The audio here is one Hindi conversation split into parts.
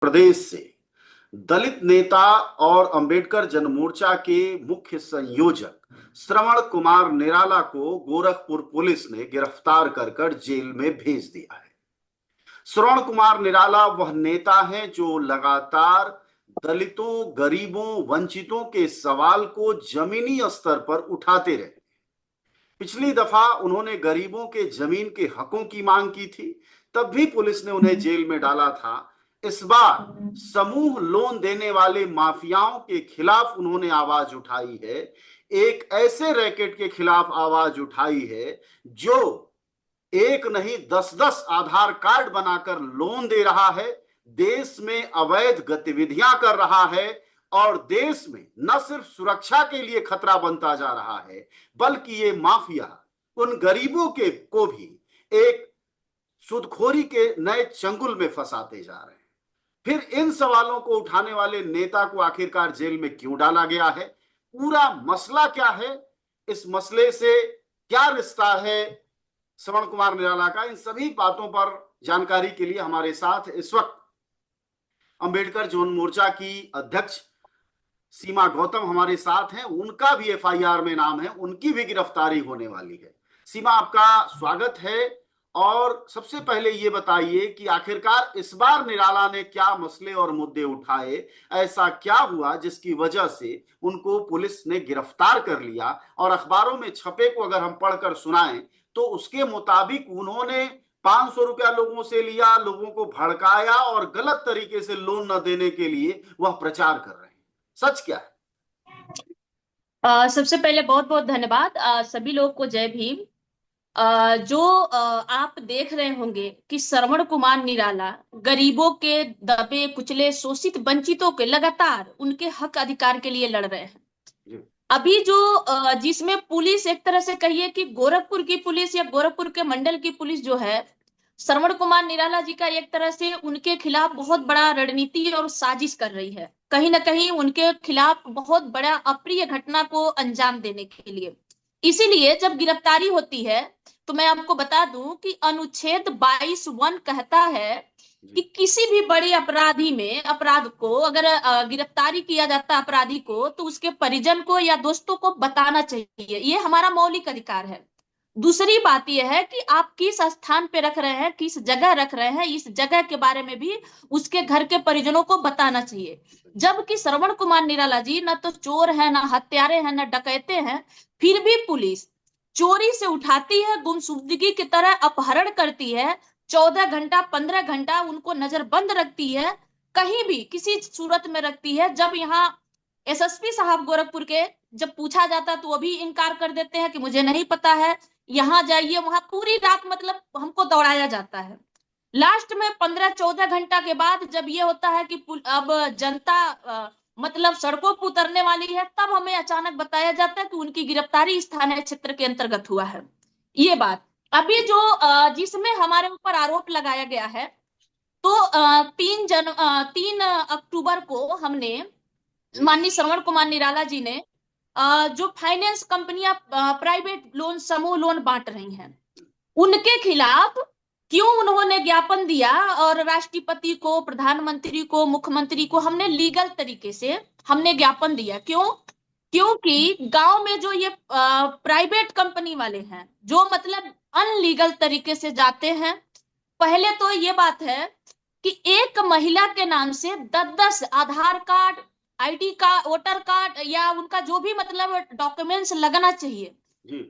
प्रदेश से दलित नेता और अंबेडकर जनमोर्चा के मुख्य संयोजक श्रवण कुमार निराला को गोरखपुर पुलिस ने गिरफ्तार कर जेल में भेज दिया है। श्रवण कुमार निराला वह नेता है जो लगातार दलितों, गरीबों, वंचितों के सवाल को जमीनी स्तर पर उठाते रहे। पिछली दफा उन्होंने गरीबों के जमीन के हकों की मांग की थी, तब भी पुलिस ने उन्हें जेल में डाला था। इस बार समूह लोन देने वाले माफियाओं के खिलाफ उन्होंने आवाज उठाई है। एक ऐसे रैकेट के खिलाफ आवाज उठाई है जो एक नहीं 10-10 आधार कार्ड बनाकर लोन दे रहा है, देश में अवैध गतिविधियां कर रहा है और देश में न सिर्फ सुरक्षा के लिए खतरा बनता जा रहा है, बल्कि ये माफिया उन गरीबों के को भी एक सूदखोरी के नए चंगुल में फंसाते जा रहे हैं। फिर इन सवालों को उठाने वाले नेता को आखिरकार जेल में क्यों डाला गया है? पूरा मसला क्या है? इस मसले से क्या रिश्ता है श्रवण कुमार निराला का? इन सभी बातों पर जानकारी के लिए हमारे साथ इस वक्त अंबेडकर जन मोर्चा की अध्यक्ष सीमा गौतम हमारे साथ हैं। उनका भी एफआईआर में नाम है, उनकी भी गिरफ्तारी होने वाली है। सीमा, आपका स्वागत है। और सबसे पहले ये बताइए कि आखिरकार इस बार निराला ने क्या मसले और मुद्दे उठाए, ऐसा क्या हुआ जिसकी वजह से उनको पुलिस ने गिरफ्तार कर लिया? और अखबारों में छपे को अगर हम पढ़कर सुनाएं तो उसके मुताबिक उन्होंने 500 रुपया लोगों से लिया, लोगों को भड़काया और गलत तरीके से लोन न देने के लिए वह प्रचार कर रहे हैं। सच क्या है? सबसे पहले बहुत बहुत धन्यवाद। सभी लोग को जय भीम। जो आप देख रहे होंगे कि श्रवण कुमार निराला गरीबों के, दबे कुचले, शोषित, वंचितों के लगातार उनके हक अधिकार के लिए लड़ रहे हैं। अभी जो जिसमें पुलिस, एक तरह से कहिए कि गोरखपुर की पुलिस या गोरखपुर के मंडल की पुलिस जो है, श्रवण कुमार निराला जी का एक तरह से उनके खिलाफ बहुत बड़ा रणनीति और साजिश कर रही है, कहीं ना कहीं उनके खिलाफ बहुत बड़ा अप्रिय घटना को अंजाम देने के लिए। इसीलिए जब गिरफ्तारी होती है तो मैं आपको बता दूं कि अनुच्छेद 22(1) कहता है कि किसी भी बड़े अपराधी में, अपराध को अगर गिरफ्तारी किया जाता है अपराधी को, तो उसके परिजन को या दोस्तों को बताना चाहिए। ये हमारा मौलिक अधिकार है। दूसरी बात यह है कि आप किस स्थान पे रख रहे हैं, किस जगह रख रहे हैं, इस जगह के बारे में भी उसके घर के परिजनों को बताना चाहिए। जबकि श्रवण कुमार निराला जी न तो चोर है, न हत्यारे हैं, न डकैते हैं, फिर भी पुलिस चोरी से उठाती है, गुमशुदगी की तरह अपहरण करती है, 14 घंटा 15 घंटा उनको नजरबंद रखती है, कहीं भी किसी सूरत में रखती है। जब यहाँ एसएसपी साहब गोरखपुर के जब पूछा जाता तो वो भी इनकार कर देते हैं कि मुझे नहीं पता है, यहाँ जाइए वहां, पूरी रात मतलब हमको दौड़ाया जाता है। लास्ट में 15-14 घंटा के बाद जब ये होता है कि अब जनता मतलब सड़कों पर उतरने वाली है, तब हमें अचानक बताया जाता है कि उनकी गिरफ्तारी स्थानीय क्षेत्र के अंतर्गत हुआ है। ये बात अभी जो जिसमें हमारे ऊपर आरोप लगाया गया है, तो 3 अक्टूबर को हमने, माननीय श्रवण कुमार निराला जी ने जो फाइनेंस कंपनियां प्राइवेट लोन, समूह लोन बांट रही हैं, उनके खिलाफ क्यों उन्होंने ज्ञापन दिया, और राष्ट्रपति को, प्रधानमंत्री को, मुख्यमंत्री को हमने लीगल तरीके से हमने ज्ञापन दिया। क्यों? क्योंकि गांव में जो ये प्राइवेट कंपनी वाले हैं, जो मतलब अनलीगल तरीके से जाते हैं, पहले तो ये बात है कि एक महिला के नाम से 10-10 Aadhaar card, ID card, voter card या उनका जो भी मतलब डॉक्यूमेंट्स लगना चाहिए,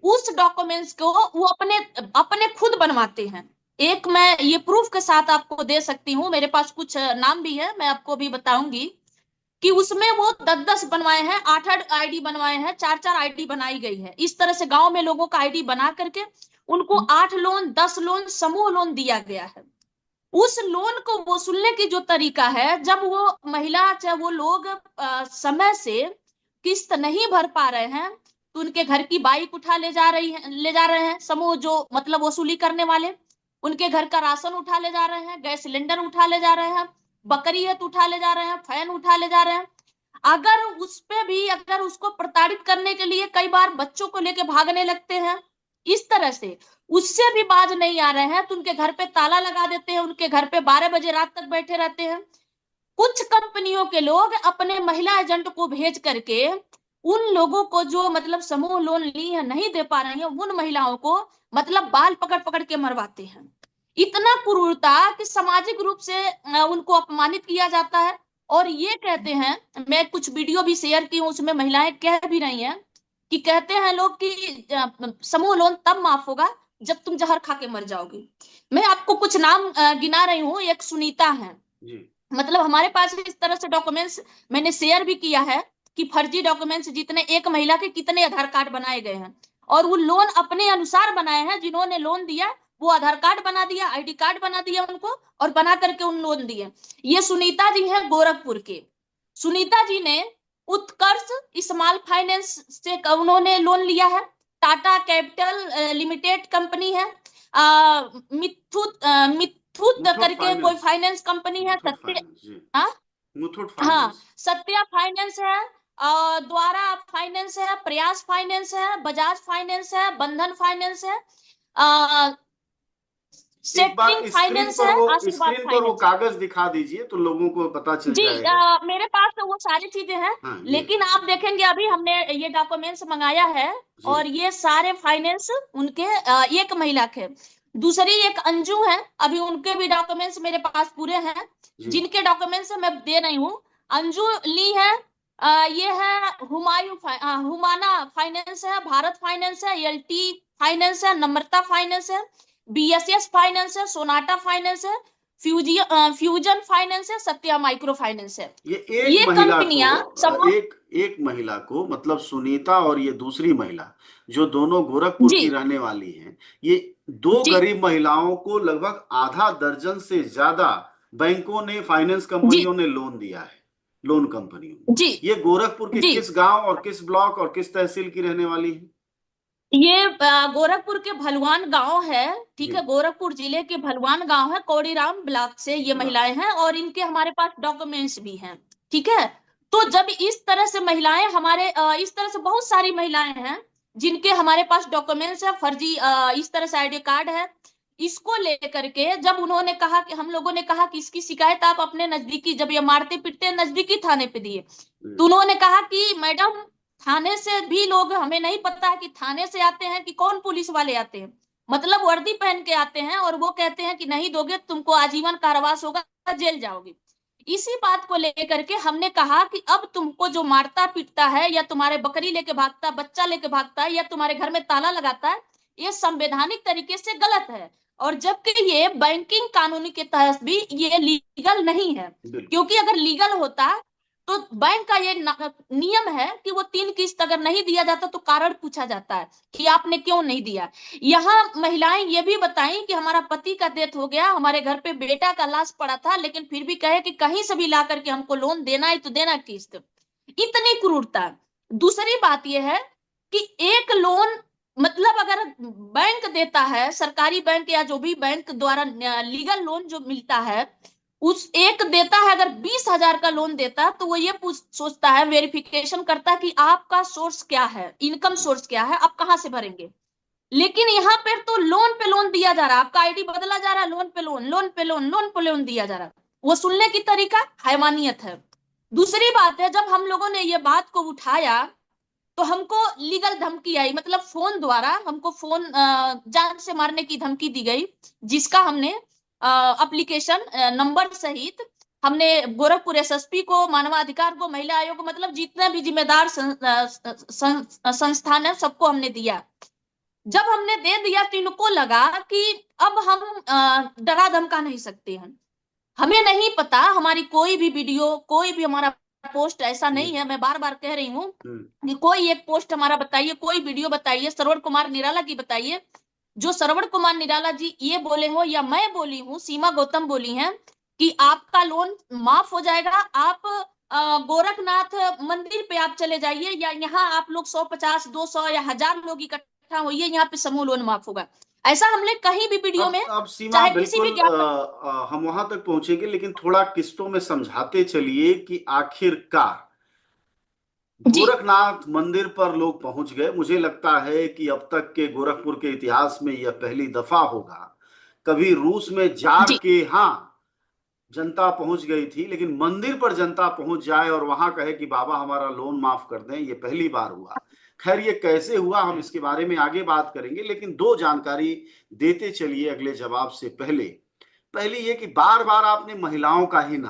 उस डॉक्यूमेंट्स को वो अपने अपने खुद बनवाते हैं। एक मैं ये प्रूफ के साथ आपको दे सकती हूँ, मेरे पास कुछ नाम भी है, मैं आपको भी बताऊंगी कि उसमें वो 10-10 बनवाए हैं, 8-8 आईडी बनवाए हैं, 4-4 आईडी बनाई गई है। इस तरह से गांव में लोगों का आईडी बना करके उनको 8 लोन, 10 लोन, समूह लोन दिया गया है। उस लोन को वसूलने की जो तरीका है, जब वो महिला चाहे वो लोग समय से किस्त नहीं भर पा रहे हैं, तो उनके घर की बाइक उठा ले जा रहे हैं समूह जो मतलब वसूली करने वाले, उनके घर का राशन उठा ले जा रहे हैं, गैस सिलेंडर उठा ले जा रहे हैं, बकरीयत उठा ले जा रहे हैं, फैन उठा ले जा रहे हैं। अगर उस पे भी, अगर उसको प्रताड़ित करने के लिए कई बार बच्चों को लेके भागने लगते हैं, इस तरह से उससे भी बाज नहीं आ रहे हैं, तो उनके घर पे ताला लगा देते हैं, उनके घर पे 12 बजे रात तक बैठे रहते हैं। कुछ कंपनियों के लोग अपने महिला एजेंट को भेज करके उन लोगों को जो मतलब समूह लोन ली है नहीं दे पा रही है, उन महिलाओं को मतलब बाल पकड़ पकड़ के मरवाते हैं। इतना क्रूरता कि सामाजिक रूप से उनको अपमानित किया जाता है। और ये कहते हैं, मैं कुछ वीडियो भी शेयर की हूँ, उसमें महिलाएं कह भी रही हैं कि कहते हैं लोग कि समूह लोन तब माफ होगा जब तुम जहर खा के मर जाओगी। मैं आपको कुछ नाम गिना रही हूँ। एक सुनीता है, जी। मतलब हमारे पास इस तरह से डॉक्यूमेंट्स मैंने शेयर भी किया है कि फर्जी डॉक्यूमेंट्स जितने एक महिला के कितने आधार कार्ड बनाए गए हैं, और वो लोन अपने अनुसार बनाए हैं। जिन्होंने लोन दिया वो आधार कार्ड बना दिया, आईडी कार्ड बना दिया उनको, और बना करके उन लोन दिए। ये सुनीता जी हैं गोरखपुर के। सुनीता जी ने उत्कर्ष स्मॉल फाइनेंस से उन्होंने लोन लिया है। टाटा कैपिटल लिमिटेड कंपनी है। मिथुत मुथूट करके कोई फाइनेंस। फाइनेंस कंपनी है। मुथूट सत्य, फाइनेंस जी। हाँ मुथूट हाँ, फाइनेंस। सत्या फाइनेंस है, द्वारा फाइनेंस है, प्रयास फाइनेंस है, बजाज फाइनेंस है, बंधन फाइनेंस है, एक बार सेटरिंग फाइनेंस है, आशीर्वाद स्क्रीन पर वो फाइनेंस है। कागज दिखा दीजिए तो लोगों को पता चल जी, जाएगा। मेरे पास तो वो सारी चीजें हैं। हाँ ये। लेकिन आप देखेंगे अभी हमने ये डॉक्यूमेंट्स मंगाया है, जी। और ये सारे फाइनेंस उनके एक महिला के। दूसरी एक अंजू है, अभी उनके भी डॉक्यूमेंट्स मेरे पास पूरे हैं। जी। जिनके डॉक्यूमेंट्स मैं दे रही हूँ। अंजू ली है, ये है हुमाना फाइनेंस है, भारत फाइनेंस है, एलटी फाइनेंस है, नम्रता फाइनेंस है, बीएसएस फाइनेंस है, सोनाटा फाइनेंस है, फ्यूजन फाइनेंस है, सत्या माइक्रो फाइनेंस है। ये एक ये महिला को कंपनियां समूह। एक महिला को मतलब सुनीता और ये दूसरी महिला जो दोनों गोरखपुर जी की रहने वाली हैं, ये दो जी गरीब महिलाओं को लगभग आधा दर्जन से ज्यादा बैंकों ने, फाइनेंस जी कंपनियों ने लोन दिया है। लोन कंपनियों ने। जी ये गोरखपुर के जी। किस गांव और किस ब्लॉक और किस तहसील की रहने वाली है? ये गोरखपुर के भलवान गांव है। ठीक है, जी। गोरखपुर जिले के भलवान गांव है, कौड़ीराम ब्लॉक से ये ब्लॉक महिलाएं से। हैं, और इनके हमारे पास डॉक्यूमेंट्स भी हैं। ठीक है। तो जब इस तरह से महिलाएं हमारे इस तरह से बहुत सारी महिलाएं हैं जिनके हमारे पास डॉक्यूमेंट्स है फर्जी, इस तरह से आईडी कार्ड है। इसको लेकर के जब उन्होंने कहा कि हम लोगों ने कहा कि इसकी शिकायत आप अपने नजदीकी, जब ये मारते पीटते नजदीकी थाने पे दिए, तो उन्होंने कहा कि मैडम थाने से भी लोग, हमें नहीं पता है कि थाने से आते हैं कि कौन पुलिस वाले आते हैं, मतलब वर्दी पहन के आते हैं, और वो कहते हैं कि नहीं दोगे तुमको आजीवन कारावास होगा, जेल जाओगे। इसी बात को लेकर के हमने कहा कि अब तुमको जो मारता पीटता है, या तुम्हारे बकरी लेके भागता है, बच्चा लेके भागता है, या तुम्हारे घर में ताला लगाता है, ये संवैधानिक तरीके से गलत है। और जबकि ये बैंकिंग कानूनी के तहत भी ये लीगल नहीं है। बिल्कुल। क्योंकि अगर लीगल होता तो बैंक का ये नियम है कि वो 3 किस्त अगर नहीं दिया जाता तो कारण पूछा जाता है कि आपने क्यों नहीं दिया। यहाँ महिलाएं ये भी बताई कि हमारा पति का डेथ हो गया, हमारे घर पे बेटा का लाश पड़ा था, लेकिन फिर भी कहे कि कहीं से भी ला करके हमको लोन देना है तो देना किस्त। इतनी क्रूरता। दूसरी बात यह है कि एक लोन, मतलब अगर बैंक देता है, सरकारी बैंक या जो भी बैंक द्वारा लीगल लोन जो मिलता है, उस एक देता है अगर 20,000 का लोन देता है, तो वो ये सोचता है, वेरिफिकेशन करता है कि आपका सोर्स क्या है, इनकम सोर्स क्या है, आप कहाँ से भरेंगे। लेकिन यहाँ पर तो लोन पे लोन दिया जा रहा है, आपका आईडी बदला जा रहा है, लोन पे लोन, लोन पे लोन, लोन पे लोन दिया जा रहा है। वो सुनने की तरीका हैवानियत है। दूसरी बात है, जब हम लोगों ने ये बात को उठाया तो हमको लीगल धमकी आई, मतलब फोन द्वारा हमको फोन जान से मारने की धमकी दी गई, जिसका हमने एप्लीकेशन नंबर सहित हमने गोरखपुर एसएसपी को, मानवाधिकार को, महिला आयोग को, मतलब जितने भी जिम्मेदार संस्थान है सबको हमने दिया। जब हमने दे दिया तो इनको लगा कि अब हम डरा धमका नहीं सकते हैं। हमें नहीं पता, हमारी कोई भी वीडियो, कोई भी हमारा पोस्ट ऐसा नहीं जी। है, मैं बार बार कह रही हूँ हम्म। कि कोई एक पोस्ट हमारा बताइए, कोई वीडियो बताइए श्रवण कुमार निराला की बताइए, जो श्रवण कुमार निराला जी ये बोले हो या मैं बोली हूँ, सीमा गौतम बोली हैं कि आपका लोन माफ हो जाएगा, आप गोरखनाथ मंदिर पे आप चले जाइए, या यहाँ आप लोग 150 200 या 1000 लोग इकट्ठा होइए, यहाँ पे समूह लोन माफ होगा। ऐसा हमने कहीं भी वीडियो में, अब सीमा चाहे किसी भी बिल्कुल ज्ञापन। हम वहां तक पहुंचेंगे, लेकिन थोड़ा किस्तों में समझाते चलिए कि आखिरकार जी गोरखनाथ मंदिर पर लोग पहुंच गए। मुझे लगता है कि अब तक के गोरखपुर के इतिहास में यह पहली दफा होगा। कभी रूस में जार जी के, हाँ, जनता पहुंच गई थी, लेकिन मंदिर पर जनता पहुंच जाए और वहां कहे कि बाबा हमारा लोन माफ कर दें, ये पहली बार हुआ। खैर ये कैसे हुआ हम इसके बारे में आगे बात करेंगे, लेकिन दो जानकारी देते चलिए अगले जवाब से पहले। पहली ये कि बार बार आपने महिलाओं का ही नाम